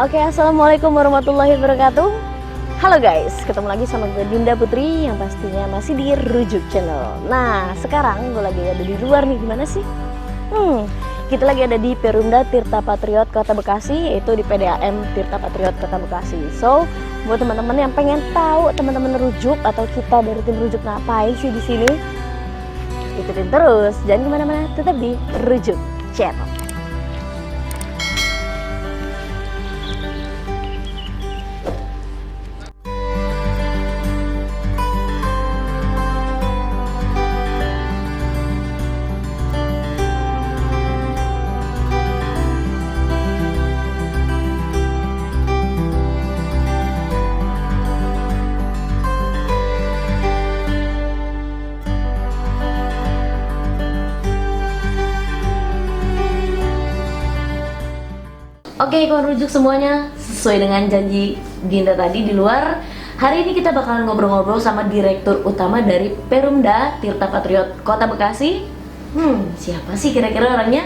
Oke, assalamualaikum warahmatullahi wabarakatuh. Halo guys, ketemu lagi sama gue Dinda Putri yang pastinya masih di Rujuk Channel. Nah, sekarang gue lagi ada di luar nih, gimana sih? Kita lagi ada di Perumda Tirta Patriot Kota Bekasi, yaitu di PDAM Tirta Patriot Kota Bekasi. So, buat teman-teman yang pengen tahu teman-teman Rujuk atau kita dari tim Rujuk ngapain sih di sini, ikutin terus, jangan kemana-mana, tetap di Rujuk Channel. Oke, kawan Rujuk semuanya, sesuai dengan janji Dinda tadi di luar, hari ini kita bakalan ngobrol-ngobrol sama Direktur Utama dari Perumda Tirta Patriot Kota Bekasi. Siapa sih kira-kira orangnya?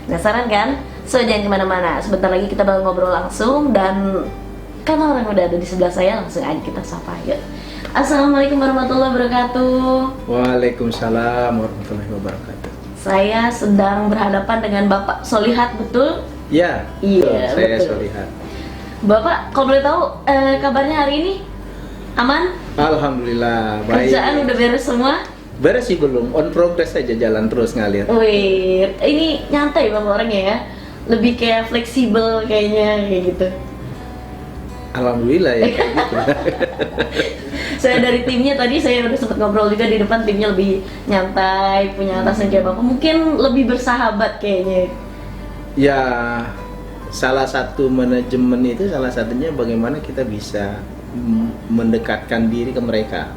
Penasaran kan? So, jangan kemana-mana, sebentar lagi kita bakal ngobrol langsung. Dan karena orang udah ada di sebelah saya, langsung aja kita sapa. Yuk. Assalamualaikum warahmatullahi wabarakatuh. Waalaikumsalam warahmatullahi wabarakatuh. Saya sedang berhadapan dengan Bapak Solihat, betul? Ya, Iya, saya betul. Solihat. Bapak, kalau boleh tahu kabarnya hari ini aman? Alhamdulillah, baik. Kerjaan udah beres semua? Beres sih belum, on progress aja, jalan terus ngalir. Wih, ini nyantai Bapak orangnya ya? Lebih kayak fleksibel kayaknya, kayak gitu. Alhamdulillah ya, kayak gitu. Saya dari timnya tadi, saya udah sempat ngobrol juga di depan, timnya lebih nyantai, punya atasan kayak Bapak. Mungkin lebih bersahabat kayaknya. Ya, salah satu manajemen itu salah satunya bagaimana kita bisa mendekatkan diri ke mereka.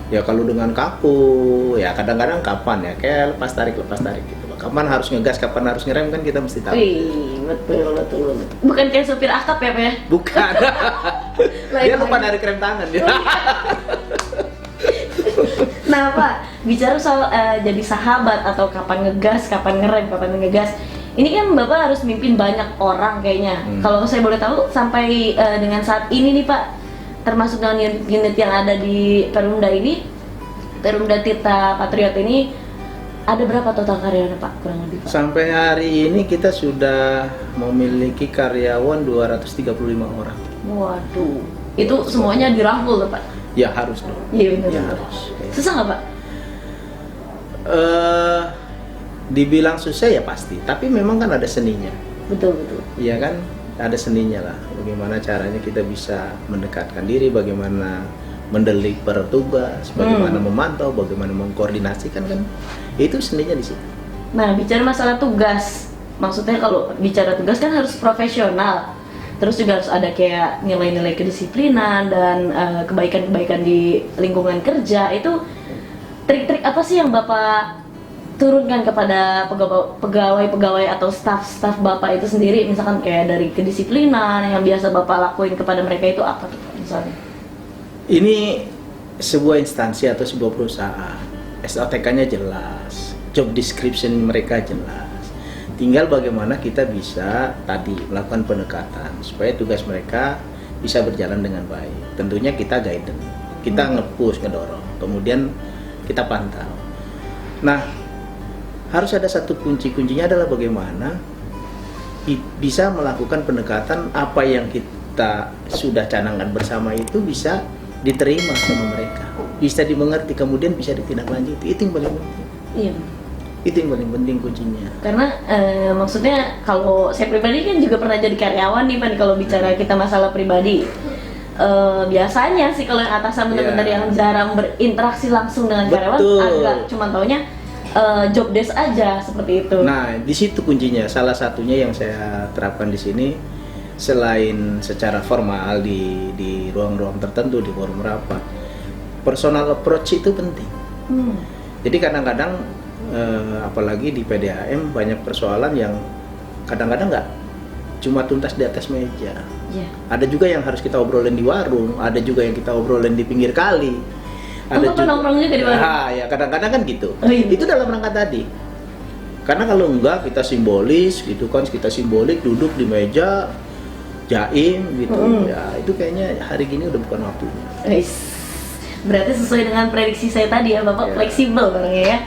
Ya kalau dengan kaku, ya kadang-kadang kapan ya, kayak lepas tarik gitu. Kapan harus ngegas, kapan harus ngerem kan kita mesti tahu. Wih, betul. Bukan kayak supir akap ya Pak ya? Bukan. Dia lupa narik rem tangan dia. Nah Pak, bicara soal jadi sahabat atau kapan ngegas, kapan ngerem, kapan ngegas, ini kan Bapak harus mimpin banyak orang kayaknya. Kalau saya boleh tahu, sampai dengan saat ini nih Pak, termasuk dengan unit yang ada di Perumda ini, Perumda Tirta Patriot ini, ada berapa total karyawan Pak, kurang lebih Pak? Sampai hari ini kita sudah memiliki karyawan 235 orang. Waduh, itu semuanya dirangkul tuh Pak? Ya harus dong. Iya benar. Ya harus. Susah nggak Pak? Dibilang susah ya pasti, tapi memang kan ada seninya. Betul. Iya kan, ada seninya lah. Bagaimana caranya kita bisa mendekatkan diri, bagaimana mendeliver tugas, bagaimana memantau, bagaimana mengkoordinasikan kan. Itu seninya di situ. Nah, bicara masalah tugas, maksudnya kalau bicara tugas kan harus profesional. Terus juga harus ada kayak nilai-nilai kedisiplinan dan kebaikan-kebaikan di lingkungan kerja. Itu trik-trik apa sih yang Bapak turunkan kepada pegawai-pegawai atau staf Bapak itu sendiri, misalkan kayak dari kedisiplinan yang biasa Bapak lakuin kepada mereka itu apa tuh Pak, misalnya? Ini sebuah instansi atau sebuah perusahaan, SOTK-nya jelas, job description mereka jelas. Tinggal bagaimana kita bisa tadi melakukan pendekatan supaya tugas mereka bisa berjalan dengan baik. Tentunya kita guidance, kita nge-push, ngedorong, kemudian kita pantau. Nah, harus ada satu kuncinya adalah bagaimana bisa melakukan pendekatan apa yang kita sudah canangkan bersama itu bisa diterima sama mereka, bisa dimengerti, kemudian bisa ditindaklanjuti. Itu yang paling penting. Iya. Itu yang paling penting kuncinya. Karena maksudnya kalau saya pribadi kan juga pernah jadi karyawan nih Pak, kalau bicara kita masalah pribadi. Biasanya sih kalau yang atasan benar-benar yang jarang berinteraksi langsung dengan karyawan, agak cuma taunya job desk aja seperti itu. Nah, di situ kuncinya. Salah satunya yang saya terapkan di sini, selain secara formal di ruang-ruang tertentu, di forum rapat, personal approach itu penting. Jadi kadang-kadang apalagi di PDAM banyak persoalan yang kadang-kadang nggak cuma tuntas di atas meja. Ada juga yang harus kita obrolin di warung, ada juga yang kita obrolin di pinggir kali. Ada juga nongkrong juga di warung. Ya kadang-kadang kan gitu. Itu dalam rangka tadi. Karena kalau enggak kita simbolis gitu kan, kita simbolik duduk di meja jaim gitu. Ya itu kayaknya hari gini udah bukan waktunya. Wis. Berarti sesuai dengan prediksi saya tadi ya, Bapak fleksibel orangnya ya.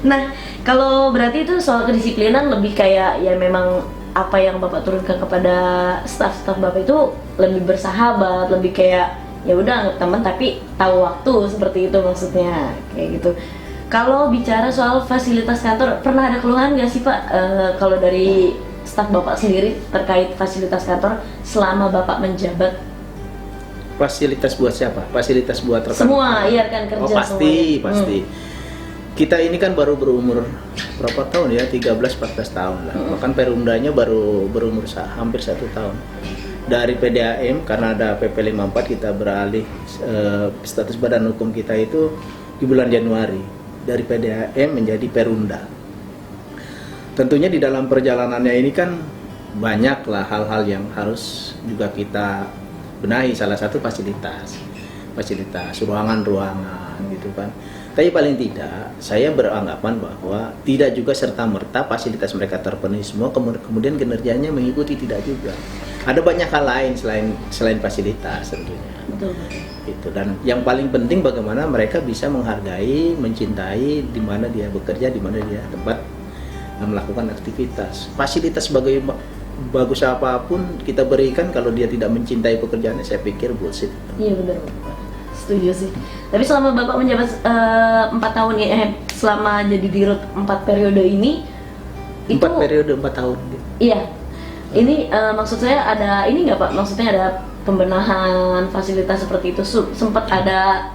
Nah, kalau berarti itu soal kedisiplinan lebih kayak ya memang apa yang Bapak turunkan kepada staf-staf Bapak itu lebih bersahabat, lebih kayak ya udah anggap teman tapi tahu waktu, seperti itu maksudnya, kayak gitu. Kalau bicara soal fasilitas kantor, pernah ada keluhan nggak sih Pak kalau dari staf Bapak sendiri terkait fasilitas kantor selama Bapak menjabat? Fasilitas buat siapa? Fasilitas buat rekan? Semua, iya rekan kerja. Oh pasti, semuanya. pasti. Kita ini kan baru berumur berapa tahun ya? 13-14 tahun lah. Bahkan perundanya baru berumur hampir 1 tahun. Dari PDAM, karena ada PP 54 kita beralih status badan hukum kita itu di bulan Januari. Dari PDAM menjadi Perunda. Tentunya di dalam perjalanannya ini kan banyaklah hal-hal yang harus juga kita benahi. Salah satu fasilitas ruangan gitu kan. Tapi paling tidak saya beranggapan bahwa tidak juga serta-merta fasilitas mereka terpenuhi semua kemudian kinerjanya mengikuti, tidak juga. Ada banyak hal lain selain fasilitas tentunya. Betul. Itu, dan yang paling penting bagaimana mereka bisa menghargai, mencintai di mana dia bekerja, di mana dia tempat melakukan aktivitas. Fasilitas bagus apapun kita berikan kalau dia tidak mencintai pekerjaannya, saya pikir bullshit. Iya benar, setuju sih. Tapi selama Bapak menjabat 4 tahun ya, selama jadi dirut 4 periode ini, 4 periode 4 tahun. Iya. Ini maksud saya ada ini nggak Pak? Maksudnya ada pembenahan fasilitas seperti itu, sempat ada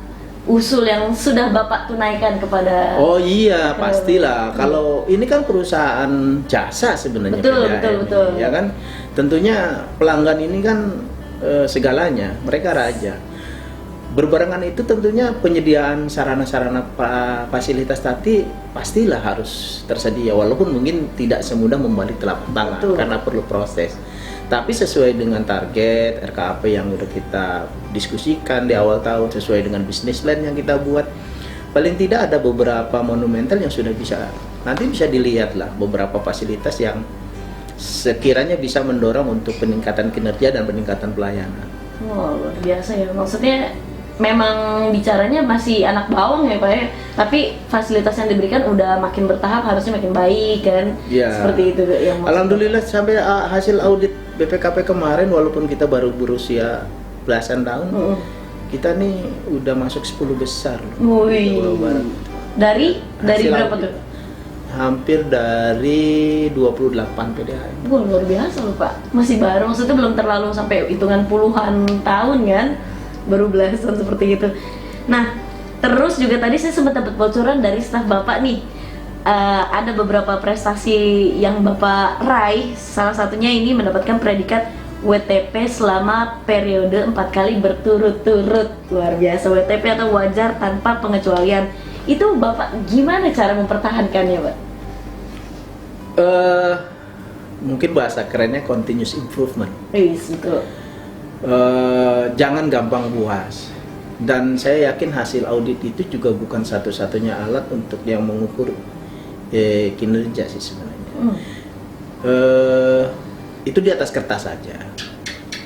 usul yang sudah Bapak tunaikan kepada? Oh iya, pastilah. Kalau ini kan perusahaan jasa sebenarnya. Betul. Ya kan, tentunya pelanggan ini kan segalanya, mereka raja. Berbarengan itu tentunya penyediaan sarana-sarana fasilitas tadi pastilah harus tersedia, walaupun mungkin tidak semudah membalik telapak tangan. Betul. Karena perlu proses. Tapi sesuai dengan target RKAP yang udah kita diskusikan di awal tahun, sesuai dengan bisnis plan yang kita buat, paling tidak ada beberapa monumental yang sudah nanti bisa dilihat lah beberapa fasilitas yang sekiranya bisa mendorong untuk peningkatan kinerja dan peningkatan pelayanan. Wow, luar biasa ya. Maksudnya memang bicaranya masih anak bawang ya Pak ya, tapi fasilitas yang diberikan udah makin bertahap, harusnya makin baik kan ya. Seperti itu yang Alhamdulillah sampai hasil audit BPKP kemarin, walaupun kita baru berusia belasan tahun, kita nih udah masuk 10 besar loh. Dari berapa tuh? Hampir dari 28 PDAM. Wah, luar biasa loh Pak, masih baru, maksudnya belum terlalu sampai hitungan puluhan tahun kan, baru belasan seperti itu. Nah, terus juga tadi saya sempat dapat bocoran dari staf Bapak nih, ada beberapa prestasi yang Bapak raih. Salah satunya ini mendapatkan predikat WTP selama periode 4 kali berturut-turut. Luar biasa, WTP atau wajar tanpa pengecualian. Itu Bapak gimana cara mempertahankannya Pak? Mungkin bahasa kerennya continuous improvement. Betul. Jangan gampang puas, dan saya yakin hasil audit itu juga bukan satu-satunya alat untuk yang mengukur kinerja sih sebenarnya. Itu di atas kertas saja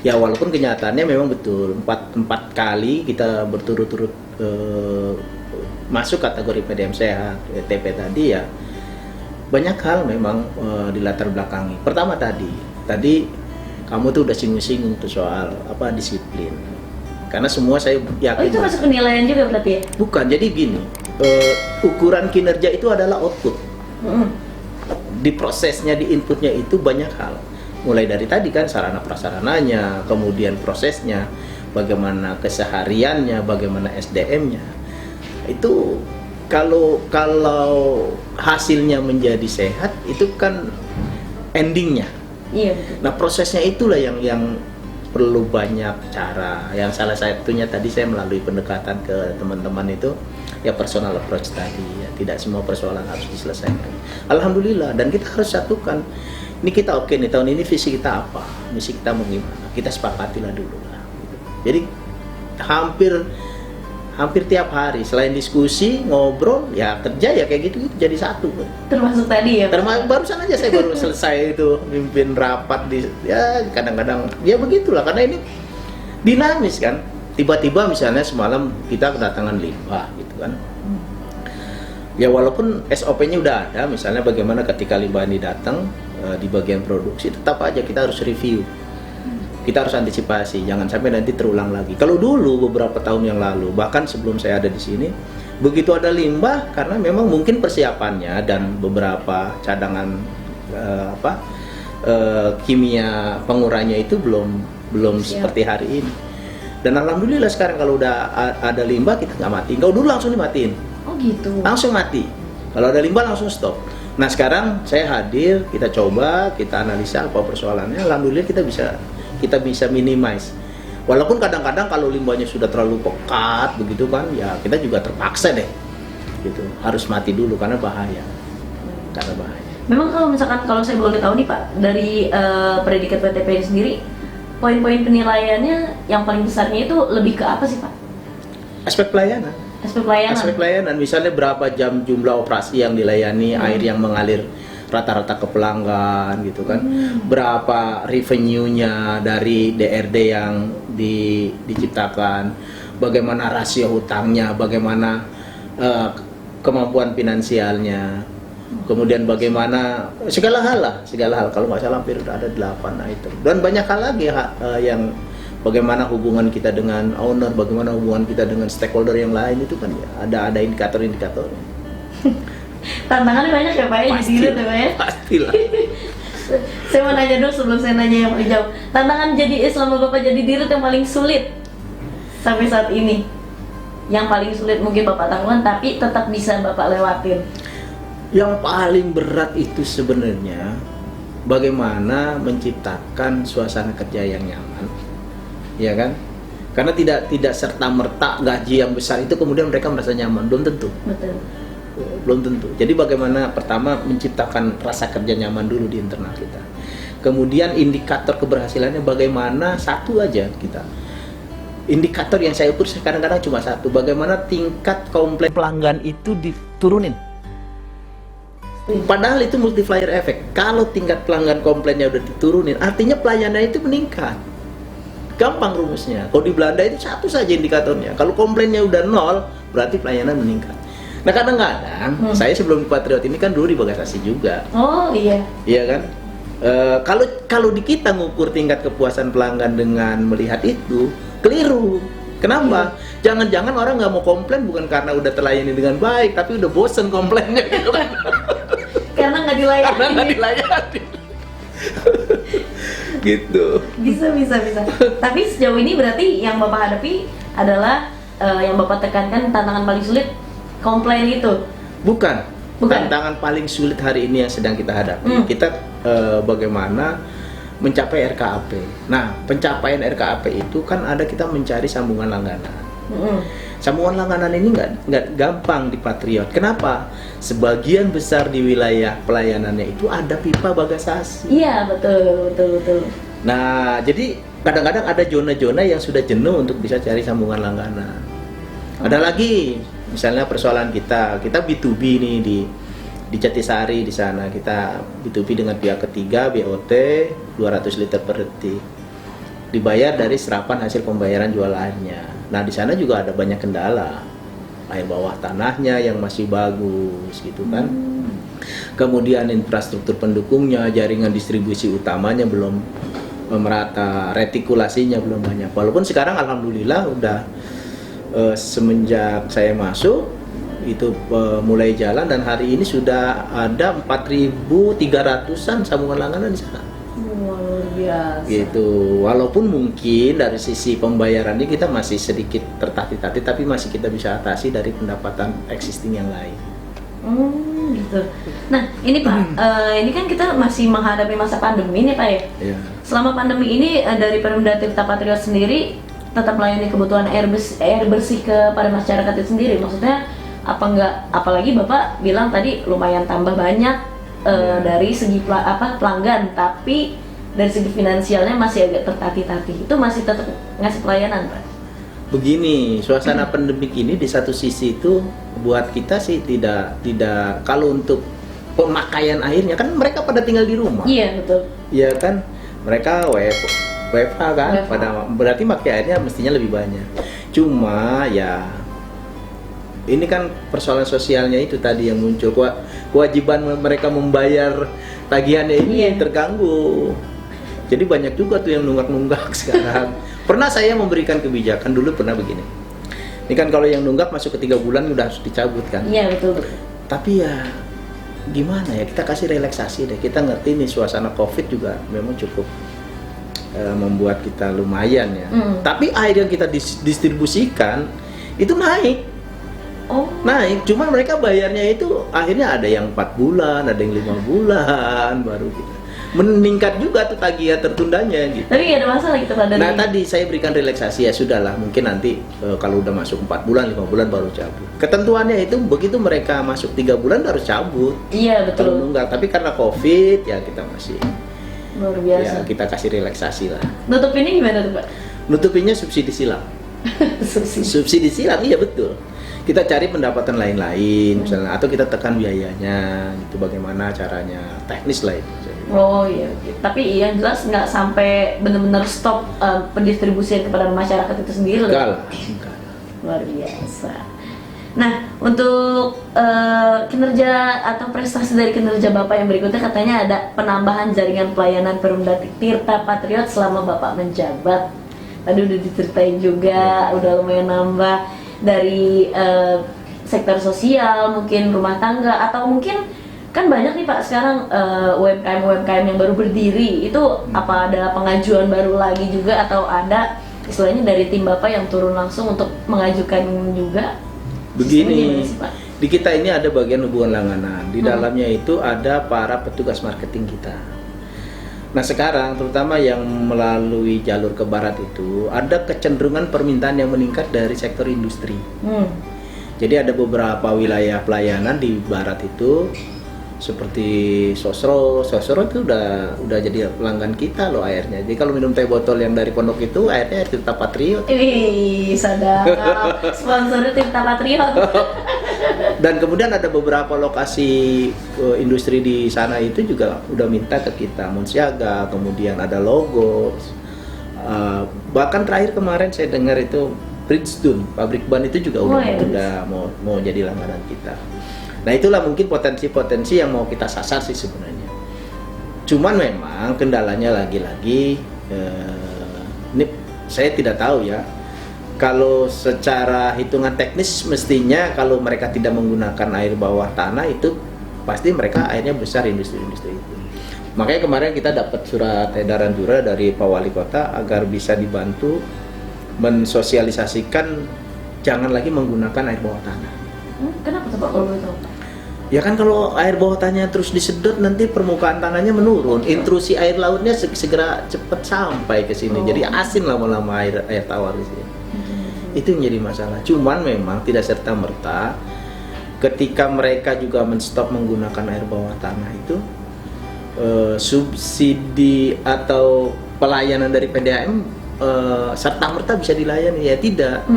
ya, walaupun kenyataannya memang betul empat kali kita berturut-turut masuk kategori PDM sehat WTP tadi ya. Banyak hal memang di latar belakangi. Pertama tadi kamu tuh udah singgung-singgung tuh soal disiplin. Karena semua saya yakin. Itu masuk penilaian juga berarti ya? Bukan, jadi gini, ukuran kinerja itu adalah output. Di prosesnya, di inputnya itu banyak hal. Mulai dari tadi kan sarana prasarananya, kemudian prosesnya, bagaimana kesehariannya, bagaimana SDM-nya. Itu kalau hasilnya menjadi sehat, itu kan endingnya. Iya betul. Nah prosesnya itulah yang perlu banyak cara. Yang salah satunya tadi saya melalui pendekatan ke teman-teman itu ya personal approach tadi ya. Tidak semua persoalan harus diselesaikan. Alhamdulillah, dan kita harus satukan. Ini kita oke nih, tahun ini visi kita apa, misi kita mau gimana, kita sepakatilah dulu lah. Jadi hampir hampir tiap hari. Selain diskusi, ngobrol, ya kerja ya kayak gitu jadi satu. Termasuk tadi ya. Termasuk barusan aja saya baru selesai itu mimpin rapat ya kadang-kadang ya begitulah karena ini dinamis kan. Tiba-tiba misalnya semalam kita kedatangan limbah gitu kan. Ya walaupun SOP-nya udah ada, misalnya bagaimana ketika limbah ini datang di bagian produksi, tetap aja kita harus review. Kita harus antisipasi, jangan sampai nanti terulang lagi. Kalau dulu beberapa tahun yang lalu, bahkan sebelum saya ada di sini, begitu ada limbah karena memang mungkin persiapannya dan beberapa cadangan kimia pengurangnya itu belum seperti hari ini. Dan alhamdulillah sekarang kalau udah ada limbah kita nggak mati. Kalau dulu langsung dimatiin. Oh gitu. Langsung mati. Kalau ada limbah langsung stop. Nah sekarang saya hadir, kita coba, kita analisa apa persoalannya. Alhamdulillah kita bisa minimize. Walaupun kadang-kadang kalau limbahnya sudah terlalu pekat begitu kan, ya kita juga terpaksa deh. Gitu. Harus mati dulu karena bahaya. Karena bahaya. Memang kalau saya boleh tahu nih Pak, dari predikat PTP ini sendiri, poin-poin penilaiannya yang paling besarnya itu lebih ke apa sih Pak? Aspek pelayanan. Aspek pelayanan. Aspek pelayanan, misalnya berapa jam jumlah operasi yang dilayani, air yang mengalir rata-rata ke pelanggan gitu kan, berapa revenue-nya dari DRD yang diciptakan, bagaimana rasio hutangnya, bagaimana kemampuan finansialnya, kemudian bagaimana segala hal kalau nggak salah hampir ada 8 item dan banyak hal lagi yang bagaimana hubungan kita dengan owner, bagaimana hubungan kita dengan stakeholder yang lain itu kan ya ada indikator-indikatornya. Tantangannya banyak ya Pak ya, jadi gitu Pak ya. Pastilah. Saya mau nanya dulu sebelum saya nanya yang paling jauh. Tantangan selama Bapak jadi dirut yang paling sulit sampai saat ini. Yang paling sulit mungkin Bapak tanggungan tapi tetap bisa Bapak lewatin. Yang paling berat itu sebenarnya bagaimana menciptakan suasana kerja yang nyaman, ya kan? Karena tidak serta merta gaji yang besar itu kemudian mereka merasa nyaman, belum tentu. Betul. Belum tentu. Jadi bagaimana pertama menciptakan rasa kerja nyaman dulu di internal kita. Kemudian indikator keberhasilannya bagaimana satu aja kita. Indikator yang saya ukur kadang-kadang cuma satu, bagaimana tingkat komplain pelanggan itu diturunin. Padahal itu multiplier effect. Kalau tingkat pelanggan komplainnya udah diturunin, artinya pelayanan itu meningkat. Gampang rumusnya. Kalau di Belanda itu satu saja indikatornya. Kalau komplainnya udah 0, berarti pelayanan meningkat. Nah kadang-kadang saya sebelum di Patriot ini kan dulu di Bagasi juga. Oh iya. Iya kan. Kalau di kita ngukur tingkat kepuasan pelanggan dengan melihat itu keliru. Kenapa? Jangan-jangan orang nggak mau komplain bukan karena udah terlayani dengan baik, tapi udah bosen komplainnya gitu kan. Karena nggak dilayani. Karena nggak dilayani. Gitu. Bisa. Tapi sejauh ini berarti yang Bapak hadapi adalah yang Bapak tekankan tantangan paling sulit komplain itu. Bukan. Tantangan paling sulit hari ini yang sedang kita hadapi. Kita bagaimana mencapai RKAP. Nah, pencapaian RKAP itu kan ada kita mencari sambungan langganan. Sambungan langganan ini nggak gampang di Patriot. Kenapa? Sebagian besar di wilayah pelayanannya itu ada pipa Bagasasi. Iya, betul. Nah, jadi kadang-kadang ada zona-zona yang sudah jenuh untuk bisa cari sambungan langganan. Ada lagi, misalnya persoalan kita B2B nih di Jatisari di sana, kita B2B dengan pihak ketiga, BOT 200 liter per detik. Dibayar dari serapan hasil pembayaran jual airnya. Nah, di sana juga ada banyak kendala. Air bawah tanahnya yang masih bagus gitu kan. Kemudian infrastruktur pendukungnya, jaringan distribusi utamanya belum merata, retikulasinya belum banyak. Walaupun sekarang alhamdulillah udah semenjak saya masuk itu mulai jalan dan hari ini sudah ada 4.300-an sambungan langganan di sana. Luar biasa. Gitu. Walaupun mungkin dari sisi pembayaran ini kita masih sedikit tertatih-tatih, tapi masih kita bisa atasi dari pendapatan existing yang lain. Gitu. Nah, ini Pak, ini kan kita masih menghadapi masa pandemi nih Pak ya. Iya. Selama pandemi ini dari Perumda Tirta Patriot sendiri tetap melayani kebutuhan air bersih kepada masyarakat itu sendiri. Maksudnya apalagi Bapak bilang tadi lumayan tambah banyak dari segi pelanggan, tapi dari segi finansialnya masih agak tertatih-tatih. Itu masih tetap ngasih pelayanan Pak? begini, suasana pandemik ini di satu sisi itu buat kita sih tidak kalau untuk pemakaian airnya kan mereka pada tinggal di rumah. Iya betul. Iya kan, mereka WFH kan, pada berarti pakai airnya mestinya lebih banyak. Cuma ya ini kan persoalan sosialnya itu tadi yang muncul, kewajiban mereka membayar tagihannya ini terganggu. Jadi banyak juga tuh yang nunggak-nunggak sekarang. Pernah saya memberikan kebijakan dulu pernah begini. Ini kan kalau yang nunggak masuk ke 3 bulan udah harus dicabut kan. Iya betul. Tapi ya gimana ya, kita kasih relaksasi deh. Kita ngerti nih suasana COVID juga memang cukup membuat kita lumayan ya. Tapi air yang kita distribusikan itu naik. Naik, cuma mereka bayarnya itu akhirnya ada yang 4 bulan, ada yang 5 bulan baru kita. Meningkat juga tuh tagihan tertundanya gitu. Tapi nggak ada masalah gitu Pak. Nah tadi saya berikan relaksasi, ya sudahlah, mungkin nanti kalau udah masuk 4 bulan, 5 bulan baru cabut. Ketentuannya itu begitu mereka masuk 3 bulan harus cabut. Iya betul. Kalau nunggak, tapi karena COVID ya kita masih luar biasa. Ya kita kasih relaksasi lah. Nutupinnya gimana tuh Pak? Nutupinnya subsidi silang. Subsidi silang, iya betul. Kita cari pendapatan lain-lain misalnya, atau kita tekan biayanya, itu bagaimana caranya, teknis lah itu. Oh iya, tapi yang jelas nggak sampai benar-benar stop pendistribusian kepada masyarakat itu sendiri. Enggak lah. Luar biasa. Nah, untuk kinerja atau prestasi dari kinerja Bapak yang berikutnya, katanya ada penambahan jaringan pelayanan Perumda Tirta Patriot selama Bapak menjabat. Tadi udah diceritain juga, udah lumayan nambah dari sektor sosial, mungkin rumah tangga, atau mungkin kan banyak nih Pak sekarang UMKM yang baru berdiri. Itu apa ada pengajuan baru lagi juga, atau ada istilahnya dari tim Bapak yang turun langsung untuk mengajukan juga? Begini, di kita ini ada bagian hubungan langganan. Di dalamnya itu ada para petugas marketing kita. Nah sekarang terutama yang melalui jalur ke barat itu ada kecenderungan permintaan yang meningkat dari sektor industri. Jadi ada beberapa wilayah pelayanan di barat itu seperti Sosro itu udah jadi pelanggan kita loh airnya. Jadi kalau minum teh botol yang dari pondok itu airnya air Tirta Patriot. Wih, sadar. Sponsornya Tirta Patriot. Dan kemudian ada beberapa lokasi industri di sana itu juga udah minta ke kita, Monsiaga, kemudian ada Logos. Bahkan terakhir kemarin saya dengar itu Bridgestone, pabrik ban itu juga udah mau jadi langganan kita. Nah itulah mungkin potensi-potensi yang mau kita sasar sih sebenarnya. Cuman memang kendalanya lagi-lagi ini saya tidak tahu ya. Kalau secara hitungan teknis mestinya kalau mereka tidak menggunakan air bawah tanah itu pasti mereka airnya besar industri-industri itu. Makanya kemarin kita dapat surat edaran juga dari Pak Wali Kota agar bisa dibantu mensosialisasikan jangan lagi menggunakan air bawah tanah. Kenapa tuh Pak kalau boleh tahu? Ya kan kalau air bawah tanahnya terus disedot nanti permukaan tanahnya menurun, intrusi air lautnya segera cepat sampai ke sini. Jadi asin lama-lama air tawar di sini. Itu yang jadi masalah. Cuman memang tidak serta-merta ketika mereka juga menstop menggunakan air bawah tanah itu subsidi atau pelayanan dari PDAM serta-merta bisa dilayani, ya tidak.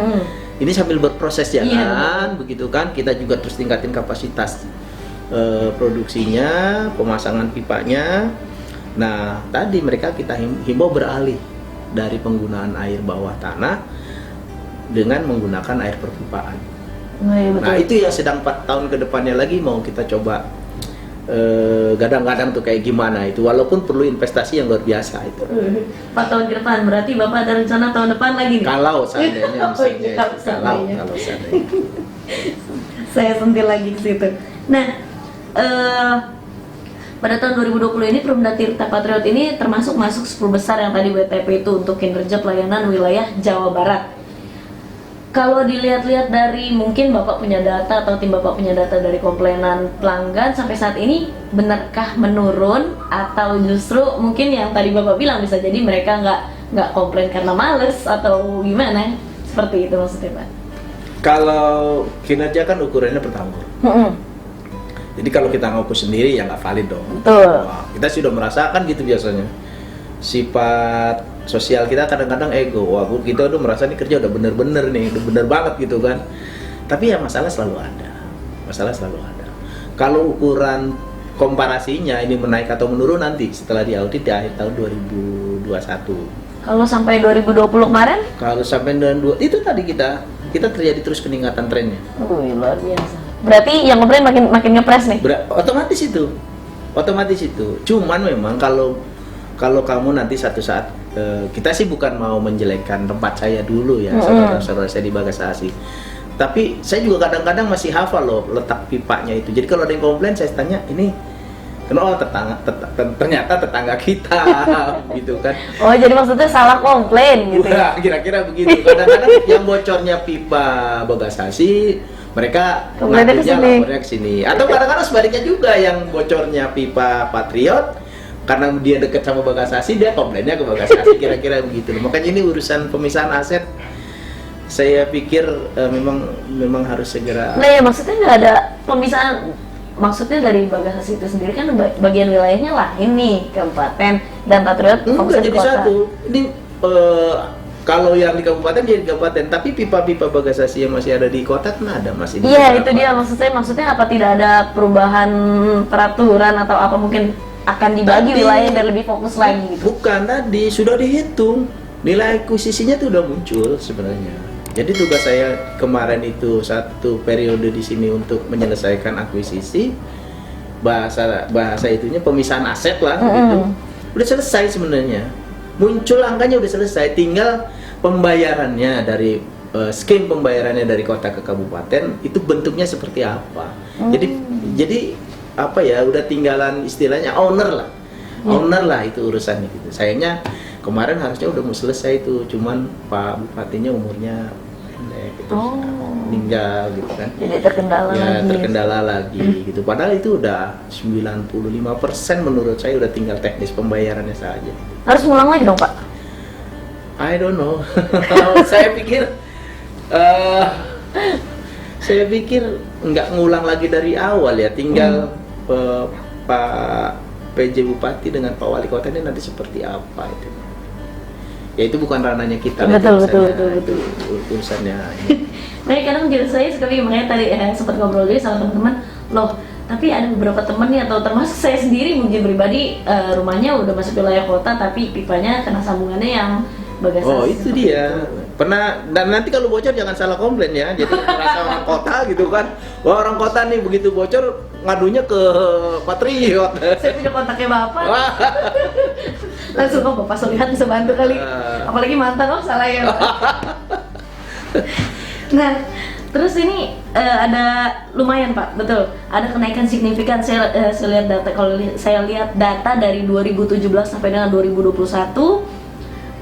Ini sambil berproses jalan, begitu kan, kita juga terus tingkatin kapasitas produksinya, pemasangan pipanya. Nah tadi mereka kita himbau beralih dari penggunaan air bawah tanah dengan menggunakan air perpipaan. Nah itu yang sedang 4 tahun ke depannya lagi mau kita coba gadang-gadang tuh kayak gimana itu, walaupun perlu investasi yang luar biasa itu. 4 tahun ke depan berarti Bapak ada rencana tahun depan lagi nih? Kalau seandainya misalnya, kalau seandainya. Saya sentil lagi ke situ. Nah, pada tahun 2020 ini Perumda Tirta Patriot ini termasuk masuk 10 besar yang tadi WTP itu untuk kinerja pelayanan wilayah Jawa Barat. Kalau dilihat-lihat dari mungkin Bapak punya data atau tim Bapak punya data dari komplainan pelanggan sampai saat ini, benarkah menurun atau justru mungkin yang tadi Bapak bilang bisa jadi mereka nggak komplain karena males atau gimana? Seperti itu maksudnya Pak? Kalau kinerja kan ukurannya per tahun. Jadi kalau kita ngukur sendiri ya nggak valid dong. Betul. Wah, kita sudah merasakan gitu biasanya. Sifat sosial kita kadang-kadang ego. Wah, kita udah merasa nih kerja udah bener-bener nih, udah bener banget gitu kan. Tapi ya masalah selalu ada. Masalah selalu ada. Kalau ukuran komparasinya ini menaik atau menurun nanti setelah diaudit di akhir tahun 2021. Kalau sampai 2020 kemarin? Kalau sampai 2022 itu tadi kita terjadi terus peningkatan trennya. Luar biasa. Berarti yang komplain makin ngepres nih. Otomatis itu. Cuman memang kalau kamu nanti satu saat kita sih bukan mau menjelekkan tempat saya dulu ya, saudara-saudara saya di Bagasasi. Tapi saya juga kadang-kadang masih hafal loh letak pipanya itu. Jadi kalau ada yang komplain saya tanya, ini kenapa ternyata tetangga kita gitu kan. Oh, jadi maksudnya salah komplain gitu ya? Kira-kira begitu. Kadang-kadang yang bocornya pipa Bagasasi, mereka lapornya ke sini. Atau kadang-kadang sebaliknya juga, yang bocornya pipa Patriot, karena dia dekat sama Bagasasi, dia komplainnya ke Bagasasi, kira-kira begitu. Makanya ini urusan pemisahan aset, saya pikir memang harus segera. Nah ya, maksudnya nggak ada pemisahan. Maksudnya dari Bagasasi itu sendiri kan bagian wilayahnya lain nih, Kabupaten, dan Patriot fokus di jadi kota. satu. Ini kalau yang di kabupaten jadi kabupaten, tapi pipa-pipa Bagasasi yang masih ada di kota kan ada masih. Iya, itu dia maksudnya apa tidak ada perubahan peraturan atau apa, mungkin akan dibagi wilayah dan lebih fokus lagi gitu. Bukan, tadi sudah dihitung. Nilai akuisisinya tuh udah muncul sebenarnya. Jadi tugas saya kemarin itu satu periode di sini untuk menyelesaikan akuisisi, bahasa itunya pemisahan aset lah gitu. Udah selesai sebenarnya. Muncul angkanya udah selesai, tinggal pembayarannya dari skema pembayarannya dari kota ke kabupaten itu bentuknya seperti apa. Jadi apa ya, udah tinggalan istilahnya owner lah itu urusannya gitu. Sayangnya kemarin harusnya udah mau selesai itu, cuman Pak Bupatinya umurnya pendek gitu, meninggal gitu kan. Jadi terkendala lagi gitu. Padahal itu udah 95% menurut saya udah tinggal teknis pembayarannya saja. Harus ngulang lagi dong, Pak? I don't know. Saya pikir nggak ngulang lagi dari awal ya, tinggal Pak PJ Bupati dengan Pak Wali Kota ini nanti seperti apa itu. Ya itu bukan ranahnya kita. Betul. Urusannya. Nah, kadang saya sekali, makanya tadi sempat ngobrol juga sama teman-teman, loh, tapi ada beberapa teman nih, atau termasuk saya sendiri mungkin pribadi, rumahnya udah masuk wilayah kota tapi pipanya kena sambungannya yang Bagasasi. Oh, itu dia. Pernah, dan nanti kalau bocor jangan salah komplain ya. Jadi merasa orang kota gitu kan. Wah, orang kota nih begitu bocor ngadunya ke Patriot. Saya punya kontaknya Bapak. Langsung Bapak Solihat bisa bantu kali. Apalagi mantan, salah ya. Nah, terus ini ada lumayan Pak, betul. Ada kenaikan signifikan. Saya lihat data, kalau saya lihat data dari 2017 sampai dengan 2021,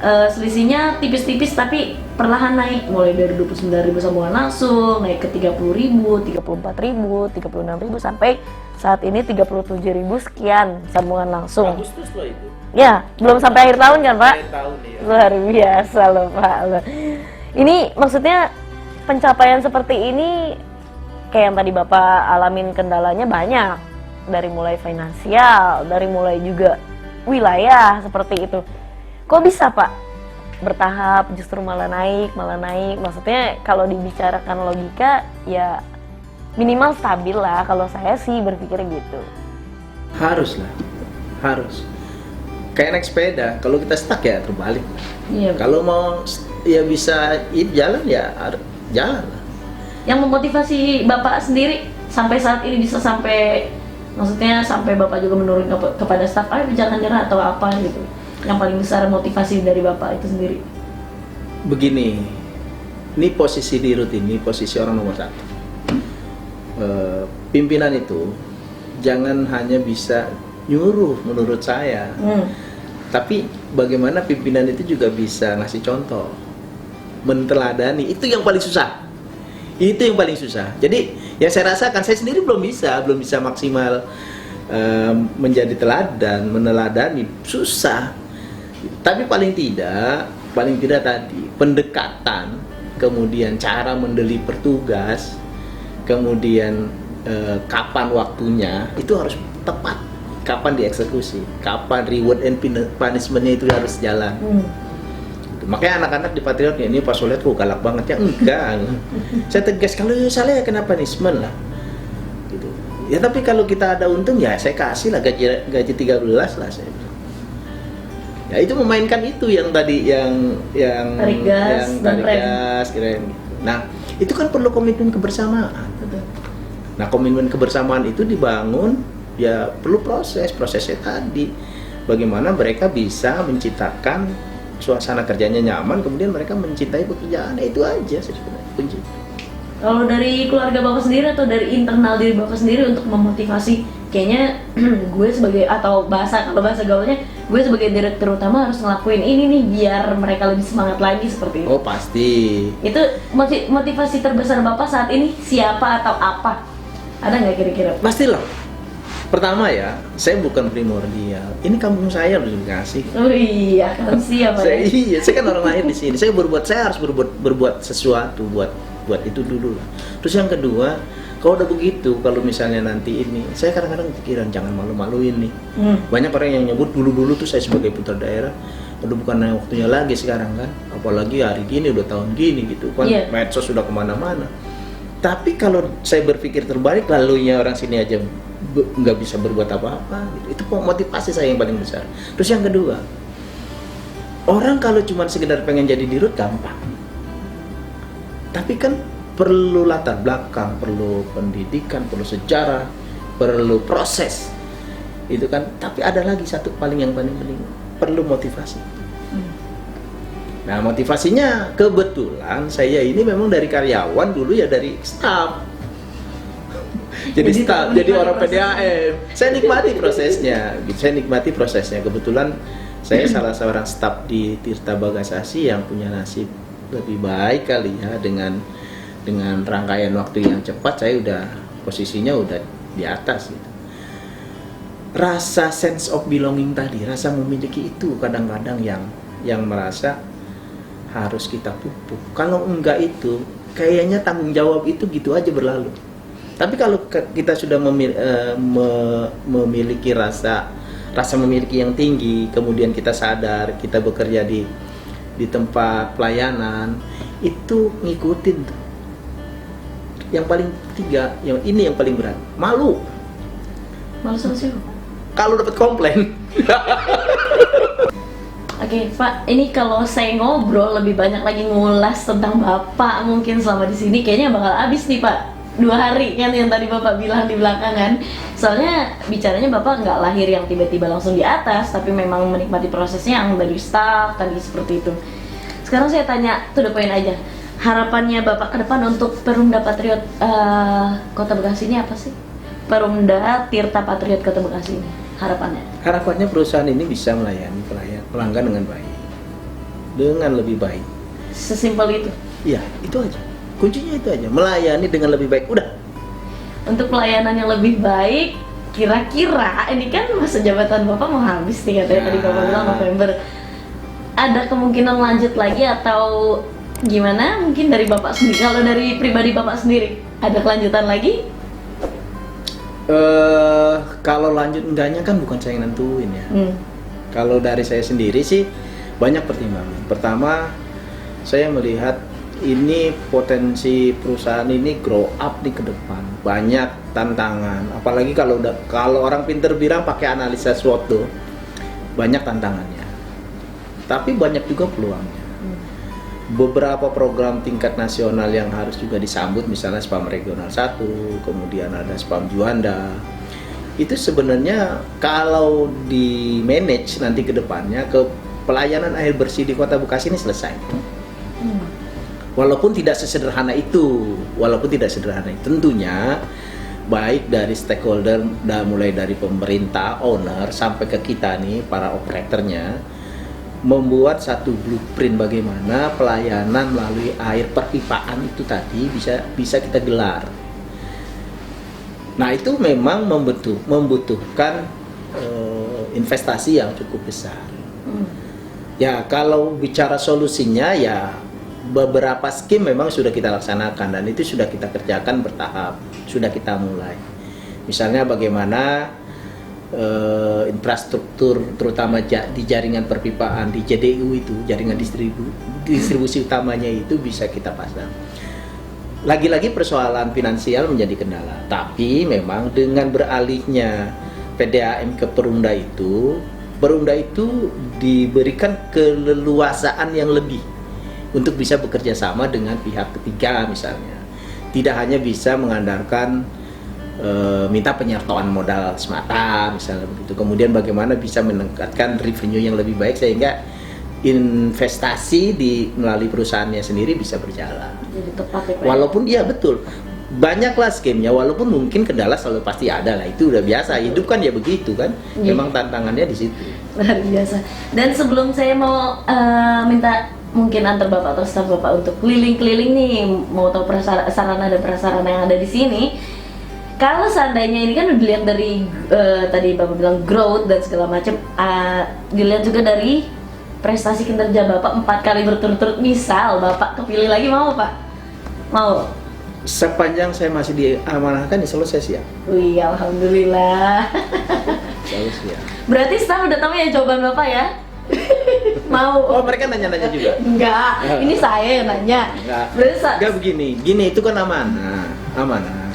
selisihnya tipis-tipis tapi perlahan naik, mulai dari 29.000 sambungan langsung naik ke 30.000, 34.000, 36.000 sampai saat ini 37.000 sekian sambungan langsung. Agustus loh itu. Ya, belum sampai akhir tahun kan Pak? Akhir tahun ya. Luar biasa loh Pak. Ini maksudnya pencapaian seperti ini kayak yang tadi Bapak alamin kendalanya banyak, dari mulai finansial, dari mulai juga wilayah seperti itu. Kok bisa Pak bertahap justru malah naik? Maksudnya kalau dibicarakan logika ya minimal stabil lah, kalau saya sih berpikir gitu. Harus. Kayak naik sepeda, kalau kita stuck ya terbalik. Iya. Kalau mau ya bisa jalan ya jalan lah. Yang memotivasi Bapak sendiri sampai saat ini bisa sampai, maksudnya sampai Bapak juga menurun kepada staf, ayo jangan nyerah atau apa gitu. Yang paling besar motivasi dari Bapak itu sendiri? Begini, ini posisi di Rut ini posisi orang nomor satu. Pimpinan itu jangan hanya bisa nyuruh menurut saya, tapi bagaimana pimpinan itu juga bisa ngasih contoh, menteladani. Itu yang paling susah. Jadi yang saya rasakan, saya sendiri belum bisa maksimal menjadi teladan, meneladani, susah. Tapi paling tidak tadi pendekatan, kemudian cara mendeliver tugas, kemudian kapan waktunya itu harus tepat, kapan dieksekusi, kapan reward and punishment-nya itu harus jalan. gitu. Makanya anak-anak di Patriot ini pas lihat galak banget ya, enggak. Saya tegas, kalau salah ya kena punishment lah. Gitu. Ya tapi kalau kita ada untung ya saya kasih lah gaji 13 lah saya. Ya itu memainkan itu yang tadi yang tarik gas dan rem. Kira-kira gitu. Nah, itu kan perlu komitmen kebersamaan. Betul. Nah, komitmen kebersamaan itu dibangun ya perlu prosesnya tadi. Bagaimana mereka bisa menciptakan suasana kerjanya nyaman, kemudian mereka mencintai pekerjaan. Itu aja sebenarnya kunci. Kalau dari keluarga Bapak sendiri atau dari internal diri Bapak sendiri untuk memotivasi, kayaknya gue sebagai, atau kalau bahasa gaulnya, gue sebagai direktur utama harus ngelakuin ini nih biar mereka lebih semangat lagi seperti itu. Oh pasti. Itu motivasi terbesar Bapak saat ini siapa atau apa? Ada nggak kira-kira? Pastilah. Pertama ya, saya bukan primordial. Ini kampung saya harus dikasih. Oh iya, kan siapa ya? Saya kan orang lahir di sini. Saya harus berbuat sesuatu buat itu dulu lah. Terus yang kedua, kalau udah begitu, kalau misalnya nanti ini, saya kadang-kadang pikiran jangan malu-maluin nih. Banyak orang yang nyebut dulu tuh saya sebagai putra daerah, udah bukan waktunya lagi sekarang kan. Apalagi hari gini udah tahun gini gitu kan, medsos sudah kemana-mana. Tapi kalau saya berpikir terbalik, lalunya orang sini aja nggak bisa berbuat apa-apa gitu. Itu motivasi saya yang paling besar. Terus yang kedua, orang kalau cuma sekedar pengen jadi dirut gampang, tapi kan perlu latar belakang, perlu pendidikan, perlu sejarah, perlu proses itu kan. Tapi ada lagi satu yang paling penting, perlu motivasi. Nah, motivasinya kebetulan saya ini memang dari karyawan dulu ya, dari staf. Jadi orang PDAM. Saya nikmati prosesnya. Kebetulan saya salah seorang staf di Tirta Bagasasi yang punya nasib lebih baik kali ya, dengan rangkaian waktu yang cepat saya posisinya udah di atas gitu. Rasa sense of belonging tadi, rasa memiliki itu kadang-kadang yang merasa harus kita pupuk. Kalau enggak itu, kayaknya tanggung jawab itu gitu aja berlalu. Tapi kalau kita sudah memiliki rasa memiliki yang tinggi, kemudian kita sadar kita bekerja di tempat pelayanan, itu ngikutin tuh. Yang paling ketiga, yang paling berat, malu sama siapa? Kalau dapat komplain. Oke, Pak, ini kalau saya ngobrol lebih banyak lagi ngulas tentang Bapak mungkin selama di sini, kayaknya bakal habis nih Pak. 2 hari kan yang tadi Bapak bilang di belakang kan. Soalnya bicaranya Bapak nggak lahir yang tiba-tiba langsung di atas, tapi memang menikmati prosesnya yang dari start tadi seperti itu. Sekarang saya tanya, to the point aja. Harapannya Bapak ke depan untuk Perumda Patriot Kota Bekasi ini apa sih? Perumda Tirta Patriot Kota Bekasi ini, harapannya perusahaan ini bisa melayani pelanggan dengan baik, dengan lebih baik. Sesimpel itu? Iya, itu aja. Kuncinya itu aja, melayani dengan lebih baik, udah. Untuk pelayanan yang lebih baik, kira-kira ini kan masa jabatan Bapak mau habis nih katanya tadi Bapak bilang November. Ada kemungkinan lanjut lagi atau gimana? Mungkin dari Bapak sendiri, kalau dari pribadi Bapak sendiri, ada kelanjutan lagi? Kalau lanjut enggaknya kan bukan saya yang nentuin ya. Kalau dari saya sendiri sih banyak pertimbangan. Pertama, saya melihat ini potensi perusahaan ini grow up di ke depan, banyak tantangan. Apalagi kalau orang pinter bilang pakai analisa SWOT tuh, banyak tantangannya. Tapi banyak juga peluangnya. Beberapa program tingkat nasional yang harus juga disambut, misalnya Spam Regional 1, kemudian ada Spam Juanda. Itu sebenarnya kalau di manage nanti ke depannya, ke pelayanan air bersih di Kota Bekasi ini selesai. Walaupun tidak sesederhana itu, tentunya baik dari stakeholder, mulai dari pemerintah, owner, sampai ke kita nih, para operatornya, membuat satu blueprint bagaimana pelayanan melalui air perpipaan itu tadi bisa kita gelar. Nah, itu memang membutuhkan investasi yang cukup besar. Ya, kalau bicara solusinya ya beberapa skim memang sudah kita laksanakan dan itu sudah kita kerjakan bertahap, sudah kita mulai. Misalnya bagaimana infrastruktur terutama di jaringan perpipaan di JDU itu, jaringan distribusi utamanya itu bisa kita pasang. Lagi-lagi persoalan finansial menjadi kendala, tapi memang dengan beralihnya PDAM ke Perumda itu diberikan keleluasaan yang lebih untuk bisa bekerja sama dengan pihak ketiga misalnya. Tidak hanya bisa mengandalkan minta penyertaan modal semata misalnya begitu. Kemudian bagaimana bisa meningkatkan revenue yang lebih baik sehingga investasi melalui perusahaannya sendiri bisa berjalan. Jadi tepat ya Pak. Walaupun iya betul, banyaklah skemnya, walaupun mungkin kendala selalu pasti ada lah, itu udah biasa. Hidup kan ya begitu kan, memang tantangannya di situ. Luar biasa. Dan sebelum saya mau minta mungkin antar Bapak atau staf Bapak untuk keliling-keliling nih, mau tahu sarana dan prasarana yang ada di sini. Kalau seandainya ini kan udah dilihat dari tadi Bapak bilang growth dan segala macam, dilihat juga dari prestasi kinerja Bapak 4 kali berturut-turut. Misal Bapak kepilih lagi, mau Pak? Mau? Sepanjang saya masih diamanahkan, insya Allah saya siap. Wih, alhamdulillah. Insya Allah siap. Berarti staf udah tahu ya jawaban Bapak ya? Mau? Oh, mereka nanya-nanya juga? Enggak, ini saya yang nanya. Enggak begini, itu kan amanah.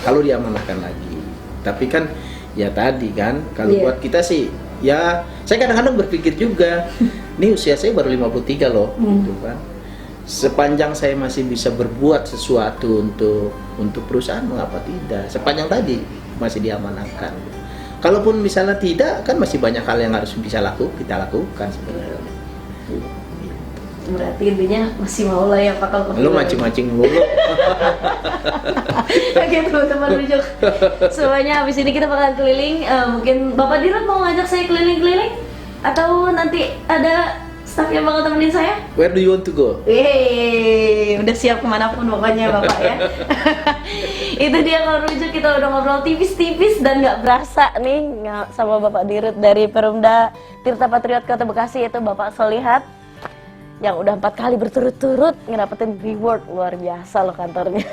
Kalau diamanahkan lagi. Tapi kan ya tadi kan, kalau buat kita sih, ya saya kadang-kadang berpikir juga, ini usia saya baru 53 loh, gitu kan. Sepanjang saya masih bisa berbuat sesuatu untuk perusahaan, mengapa tidak? Sepanjang tadi masih diamanahkan. Kalaupun misalnya tidak, kan masih banyak hal yang harus kita lakukan sebenarnya. Berarti intinya masih mau lah ya Pak kalau lu mancing-mancing mulu. Oke teman-teman rujuk semuanya, habis ini kita bakal keliling. Mungkin Bapak Dirut mau ngajak saya keliling-keliling atau nanti ada staff yang bakal temenin saya? Where do you want to go? Udah siap kemanapun pokoknya Bapak ya. Itu dia kalau rujuk, kita udah ngobrol tipis-tipis dan nggak berasa nih sama Bapak Dirut dari Perumda Tirta Patriot Kota Bekasi, yaitu Bapak Solihat, yang udah 4 kali berturut-turut ngedapetin reward luar biasa loh kantornya.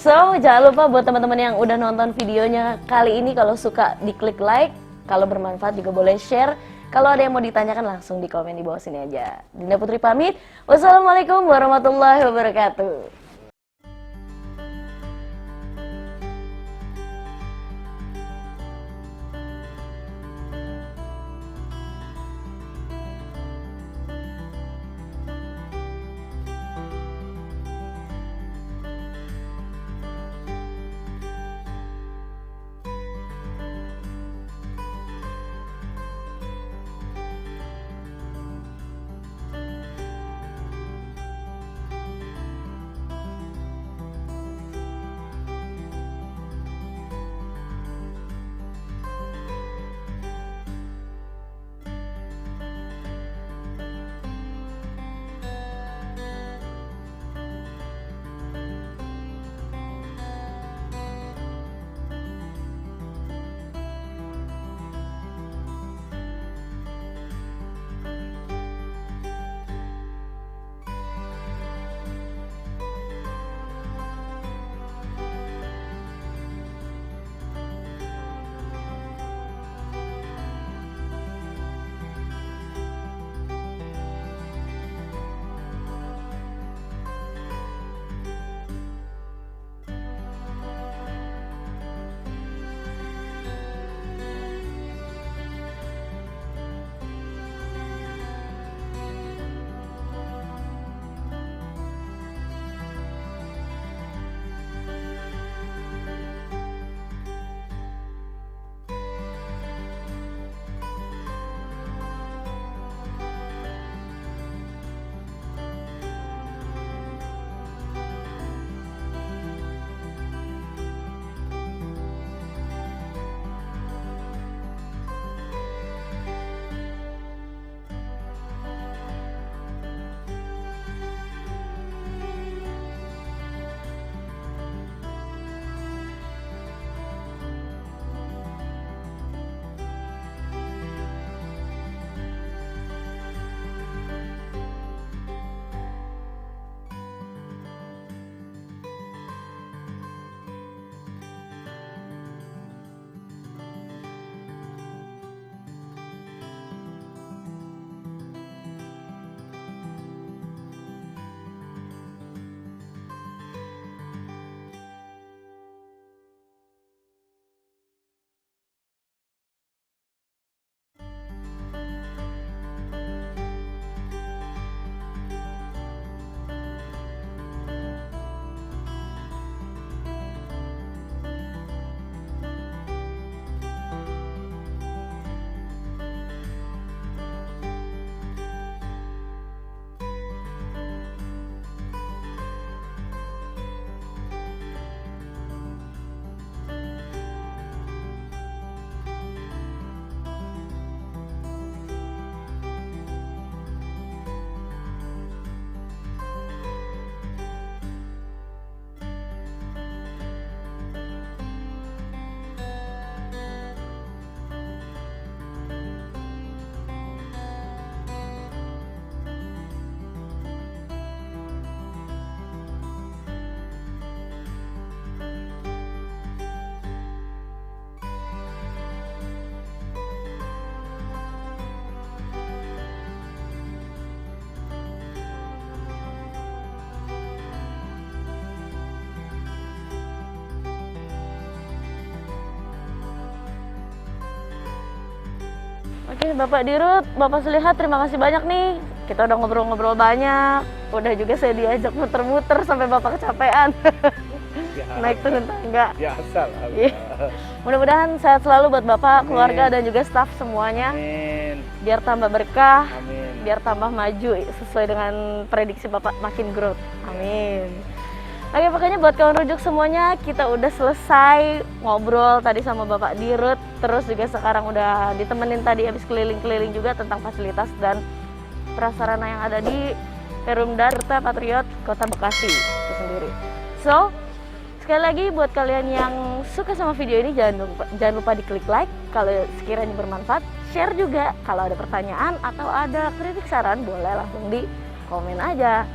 So, jangan lupa buat teman-teman yang udah nonton videonya kali ini, kalau suka diklik like, kalau bermanfaat juga boleh share. Kalau ada yang mau ditanyakan langsung di komen di bawah sini aja. Dinda Putri pamit. Wassalamualaikum warahmatullahi wabarakatuh. Oke, Bapak Dirut, Bapak Sulihat, terima kasih banyak nih. Kita udah ngobrol-ngobrol banyak. Udah juga saya diajak muter-muter sampai Bapak kecapean. Naik turun tangga. Biasa lah. Iya. Mudah-mudahan sehat selalu buat Bapak, Amin. keluarga, dan juga staf semuanya. Amin. Biar tambah berkah, Amin. biar tambah maju sesuai dengan prediksi Bapak, makin growth. Amin. Oke, pokoknya buat kawan rujuk semuanya, kita udah selesai ngobrol tadi sama Bapak Dirut. Terus juga sekarang udah ditemenin tadi habis keliling-keliling juga tentang fasilitas dan prasarana yang ada di Perumda serta Patriot Kota Bekasi itu sendiri. So, sekali lagi buat kalian yang suka sama video ini jangan lupa diklik like kalau sekiranya bermanfaat, share juga kalau ada pertanyaan atau ada kritik saran boleh langsung di komen aja.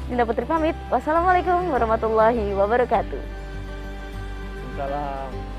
Dinda Putri pamit. Wassalamualaikum warahmatullahi wabarakatuh. Salam.